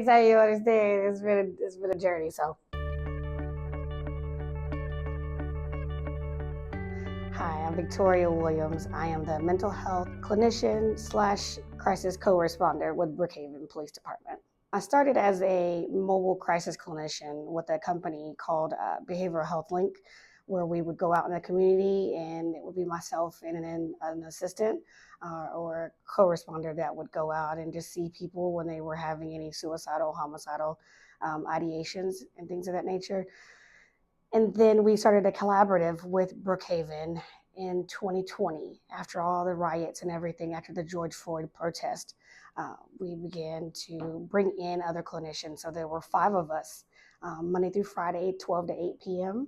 exactly. You understand. It's been a journey. So, hi, I'm Victoria Williams. I am the mental health clinician slash crisis co-responder with Brookhaven Police Department. I started as a mobile crisis clinician with a company called Behavioral Health Link, where we would go out in the community and it would be myself and an assistant or co-responder that would go out and just see people when they were having any suicidal, homicidal ideations and things of that nature. And then we started a collaborative with Brookhaven in 2020 after all the riots and everything, after the George Floyd protest. We began to bring in other clinicians. So there were 5 of us, Monday through Friday, 12 to 8 p.m.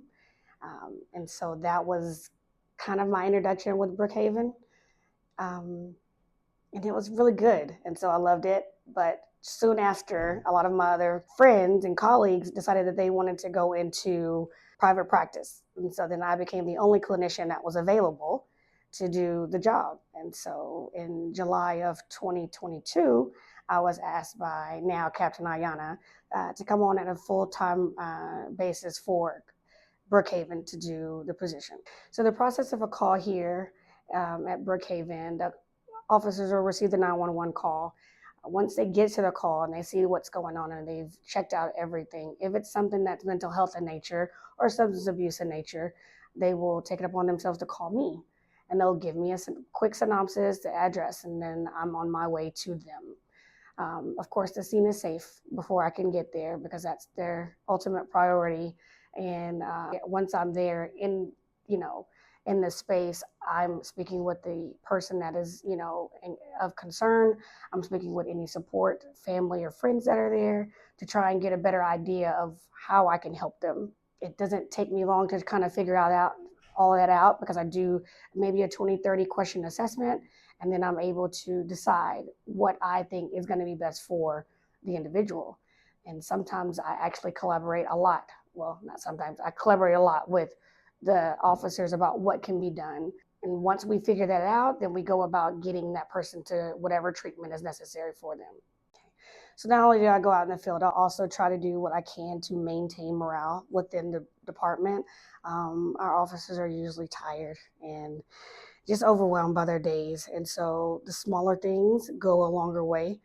And so that was kind of my introduction with Brookhaven. And it was really good. And so I loved it. But soon after, a lot of my other friends and colleagues decided that they wanted to go into private practice. And so then I became the only clinician that was available to do the job. And so in July of 2022, I was asked by now Captain Ayana to come on at a full-time basis for Brookhaven to do the position. So the process of a call here at Brookhaven, the officers will receive the 911 call. Once they get to the call and they see what's going on and they've checked out everything, if it's something that's mental health in nature or substance abuse in nature, they will take it upon themselves to call me. And they'll give me a quick synopsis, the address, and then I'm on my way to them. Of course, the scene is safe before I can get there because that's their ultimate priority. And once I'm there in the space, I'm speaking with the person that is, of concern. I'm speaking with any support, family or friends that are there to try and get a better idea of how I can help them. It doesn't take me long to kind of figure out all that out because I do maybe a 20-30 question assessment, and then I'm able to decide what I think is going to be best for the individual. And sometimes I actually collaborate a lot. Well, not sometimes, I collaborate a lot with the officers about what can be done. And once we figure that out, then we go about getting that person to whatever treatment is necessary for them. So not only do I go out in the field, I also try to do what I can to maintain morale within the department. Our officers are usually tired and just overwhelmed by their days. And so the smaller things go a longer way.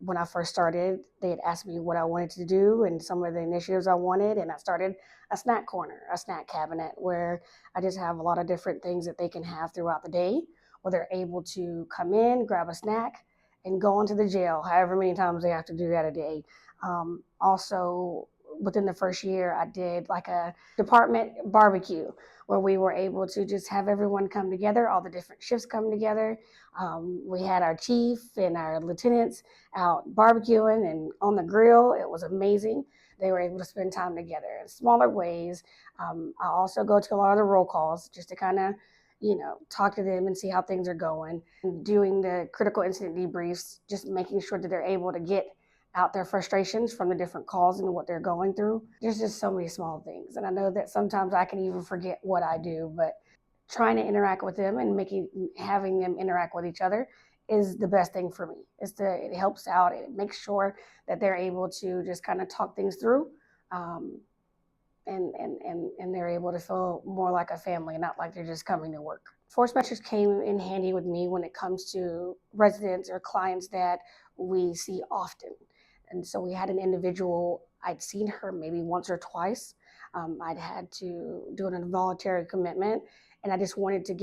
When I first started, they had asked me what I wanted to do and some of the initiatives I wanted. And I started a snack corner, a snack cabinet, where I just have a lot of different things that they can have throughout the day, where they're able to come in, grab a snack, and go into the jail, however many times they have to do that a day. Also, within the first year, I did like a department barbecue where we were able to just have everyone come together, all the different shifts come together. We had our chief and our lieutenants out barbecuing and on the grill. It was amazing. They were able to spend time together in smaller ways. I also go to a lot of the roll calls just to kind of talk to them and see how things are going. And doing the critical incident debriefs, just making sure that they're able to get out their frustrations from the different calls and what they're going through. There's just so many small things. And I know that sometimes I can even forget what I do, but trying to interact with them and having them interact with each other is the best thing for me. It helps out. It makes sure that they're able to just kind of talk things through. And they're able to feel more like a family, not like they're just coming to work. Force metrics came in handy with me when it comes to residents or clients that we see often. And so we had an individual, I'd seen her maybe once or twice. I'd had to do an involuntary commitment, and I just wanted to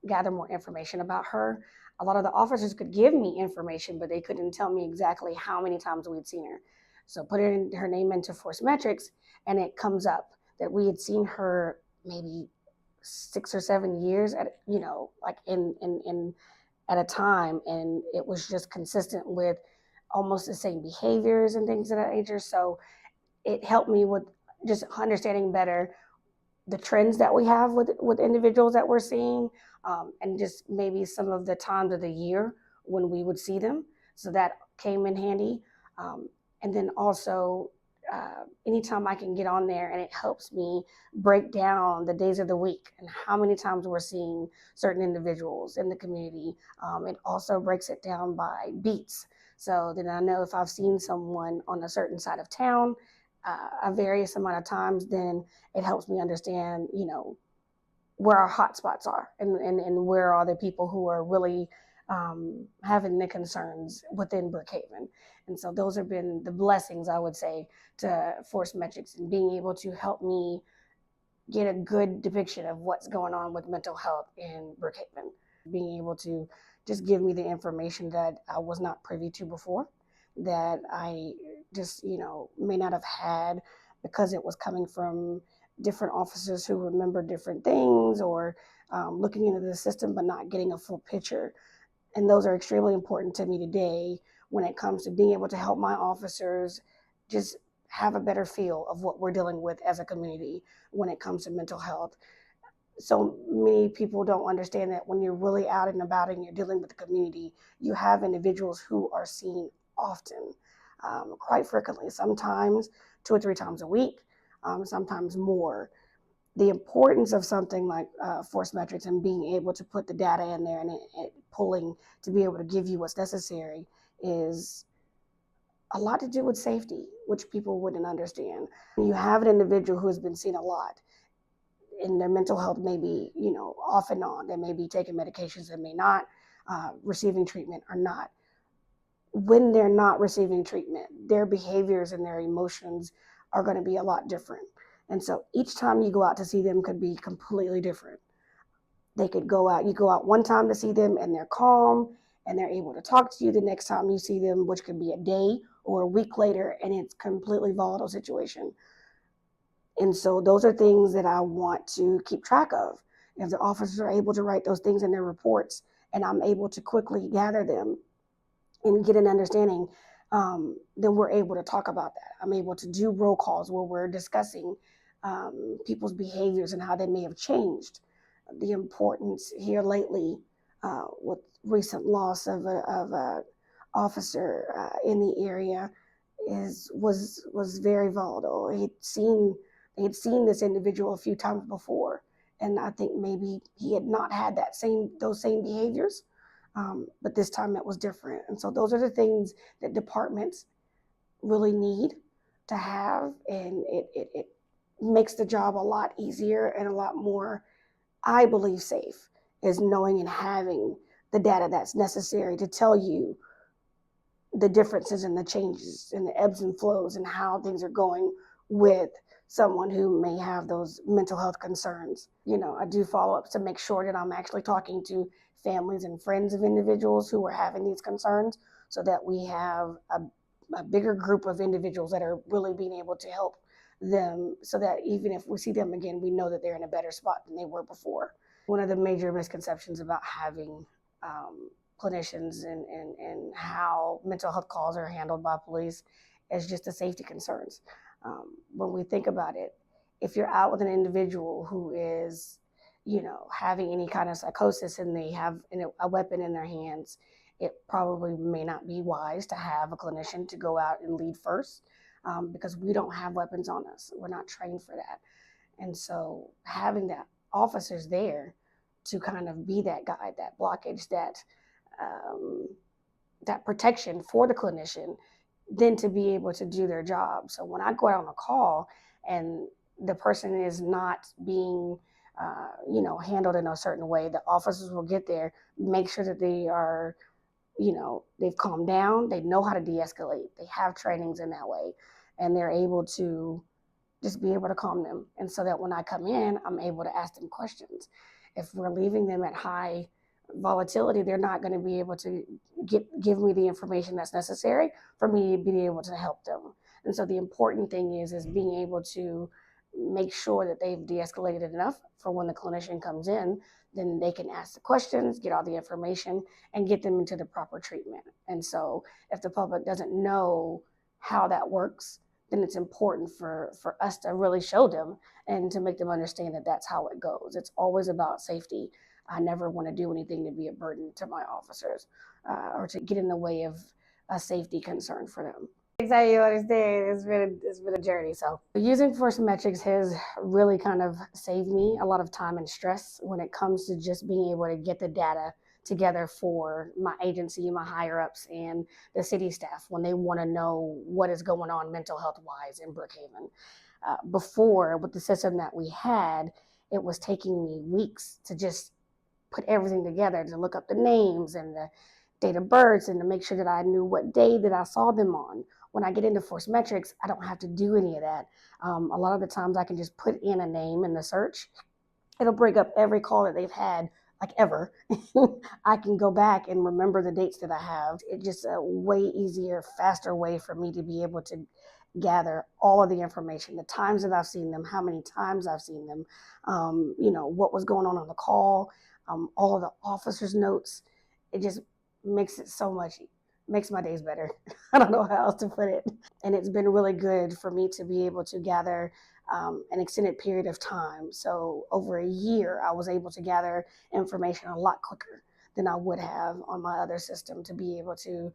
gather more information about her. A lot of the officers could give me information, but they couldn't tell me exactly how many times we'd seen her. So put her name into Force Metrics, and it comes up that we had seen her maybe 6 or 7 years at a time, and it was just consistent with almost the same behaviors and things of that nature. So it helped me with just understanding better the trends that we have with individuals that we're seeing, and just maybe some of the times of the year when we would see them. So that came in handy. And then also, anytime I can get on there and it helps me break down the days of the week and how many times we're seeing certain individuals in the community. It also breaks it down by beats. So then I know if I've seen someone on a certain side of town a various amount of times, then it helps me understand, where our hot spots are, and where are the people who are really having the concerns within Brookhaven. And so those have been the blessings, I would say, to Force Metrics and being able to help me get a good depiction of what's going on with mental health in Brookhaven. Being able to just give me the information that I was not privy to before, that I just, may not have had because it was coming from different officers who remember different things, or looking into the system but not getting a full picture. And those are extremely important to me today when it comes to being able to help my officers just have a better feel of what we're dealing with as a community when it comes to mental health. So many people don't understand that when you're really out and about and you're dealing with the community, you have individuals who are seen often, quite frequently, sometimes 2 or 3 times a week, sometimes more. The importance of something like Force Metrics and being able to put the data in there and pulling to be able to give you what's necessary is a lot to do with safety, which people wouldn't understand. You have an individual who has been seen a lot, and their mental health may be, off and on. They may be taking medications, they may not, receiving treatment or not. When they're not receiving treatment, their behaviors and their emotions are going to be a lot different. And so each time you go out to see them could be completely different. They could go out, you go out one time to see them and they're calm and they're able to talk to you. The next time you see them, which could be a day or a week later, and it's completely volatile situation. And so those are things that I want to keep track of. If the officers are able to write those things in their reports and I'm able to quickly gather them and get an understanding, then we're able to talk about that. I'm able to do roll calls where we're discussing people's behaviors and how they may have changed. The importance here lately with recent loss of a officer in the area was very volatile. He'd seen this individual a few times before, and I think maybe he had not had those same behaviors, but this time it was different. And so those are the things that departments really need to have, and it makes the job a lot easier and a lot more, I believe, safe, is knowing and having the data that's necessary to tell you the differences and the changes and the ebbs and flows and how things are going with someone who may have those mental health concerns. I do follow up to make sure that I'm actually talking to families and friends of individuals who are having these concerns, so that we have a bigger group of individuals that are really being able to help them, so that even if we see them again, we know that they're in a better spot than they were before. One of the major misconceptions about having clinicians and how mental health calls are handled by police is just the safety concerns. When we think about it, if you're out with an individual who is, having any kind of psychosis and they have a weapon in their hands, it probably may not be wise to have a clinician to go out and lead first, because we don't have weapons on us. We're not trained for that. And so having that officers there to kind of be that guide, that blockage, that protection for the clinician, then to be able to do their job. So when I go out on a call and the person is not being handled in a certain way, the officers will get there, make sure that they are, they've calmed down, they know how to de-escalate, they have trainings in that way, and they're able to just be able to calm them. And so that when I come in, I'm able to ask them questions. If we're leaving them at high volatility, they're not going to be able to give me the information that's necessary for me to be able to help them. And so the important thing is being able to make sure that they've de-escalated enough for when the clinician comes in, then they can ask the questions, get all the information, and get them into the proper treatment. And so if the public doesn't know how that works, then it's important for us to really show them and to make them understand that that's how it goes. It's always about safety. I never want to do anything to be a burden to my officers or to get in the way of a safety concern for them. Exactly what it's there. It's been a journey. So using Force Metrics has really kind of saved me a lot of time and stress when it comes to just being able to get the data together for my agency, my higher ups, and the city staff when they want to know what is going on mental health wise in Brookhaven. Before, with the system that we had, it was taking me weeks to just put everything together, to look up the names and the date of births and to make sure that I knew what day that I saw them on. When I get into Force Metrics, I don't have to do any of that. A lot of the times I can just put in a name in the search. It'll bring up every call that they've had, like ever. I can go back and remember the dates that I have. It's just a way easier, faster way for me to be able to gather all of the information, the times that I've seen them, how many times I've seen them, what was going on the call, all of the officers' notes. It just makes it so much, makes my days better. I don't know how else to put it. And it's been really good for me to be able to gather an extended period of time. So over a year, I was able to gather information a lot quicker than I would have on my other system, to be able to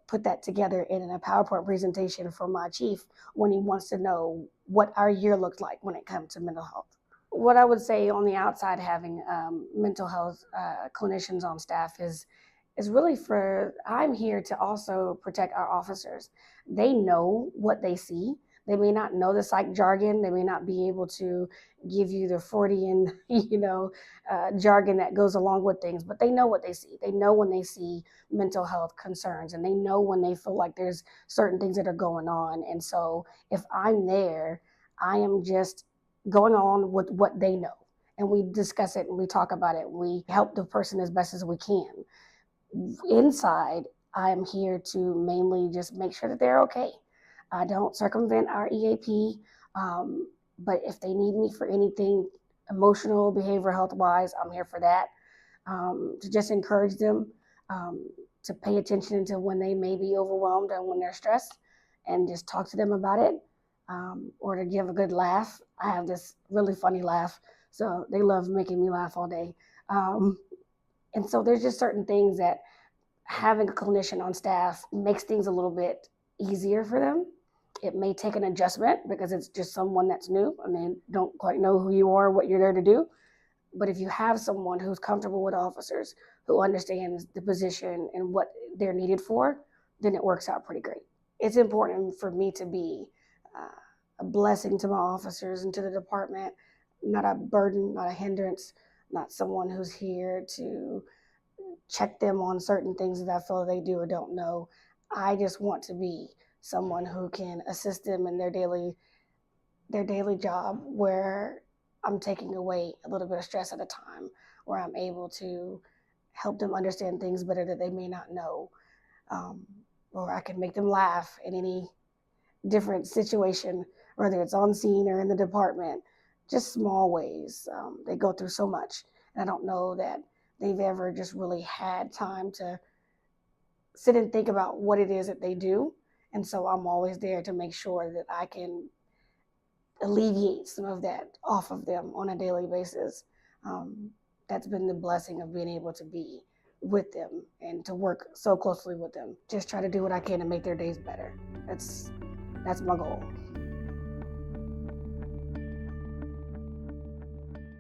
put that together in a PowerPoint presentation for my chief when he wants to know what our year looks like when it comes to mental health. What I would say on the outside, having mental health clinicians on staff is really for, I'm here to also protect our officers. They know what they see. They may not know the psych jargon. They may not be able to give you the Freudian, jargon that goes along with things, but they know what they see. They know when they see mental health concerns, and they know when they feel like there's certain things that are going on. And so if I'm there, I am just going on with what they know. And we discuss it and we talk about it. We help the person as best as we can. Inside, I'm here to mainly just make sure that they're okay. I don't circumvent our EAP, but if they need me for anything emotional, behavioral health wise, I'm here for that. To just encourage them to pay attention to when they may be overwhelmed and when they're stressed, and just talk to them about it, or to give a good laugh. I have this really funny laugh, so they love making me laugh all day. And so there's just certain things that having a clinician on staff makes things a little bit easier for them. It may take an adjustment because it's just someone that's new and they don't quite know who you are, what you're there to do. But if you have someone who's comfortable with officers, who understands the position and what they're needed for, then it works out pretty great. It's important for me to be a blessing to my officers and to the department, not a burden, not a hindrance, not someone who's here to check them on certain things that I feel they do or don't know. I just want to be someone who can assist them in their daily job, where I'm taking away a little bit of stress at a time, where I'm able to help them understand things better that they may not know, or I can make them laugh in any different situation, whether it's on scene or in the department. Just small ways. They go through so much, and I don't know that they've ever just really had time to sit and think about what it is that they do. And so I'm always there to make sure that I can alleviate some of that off of them on a daily basis. That's been the blessing of being able to be with them and to work so closely with them. Just try to do what I can to make their days better. That's my goal.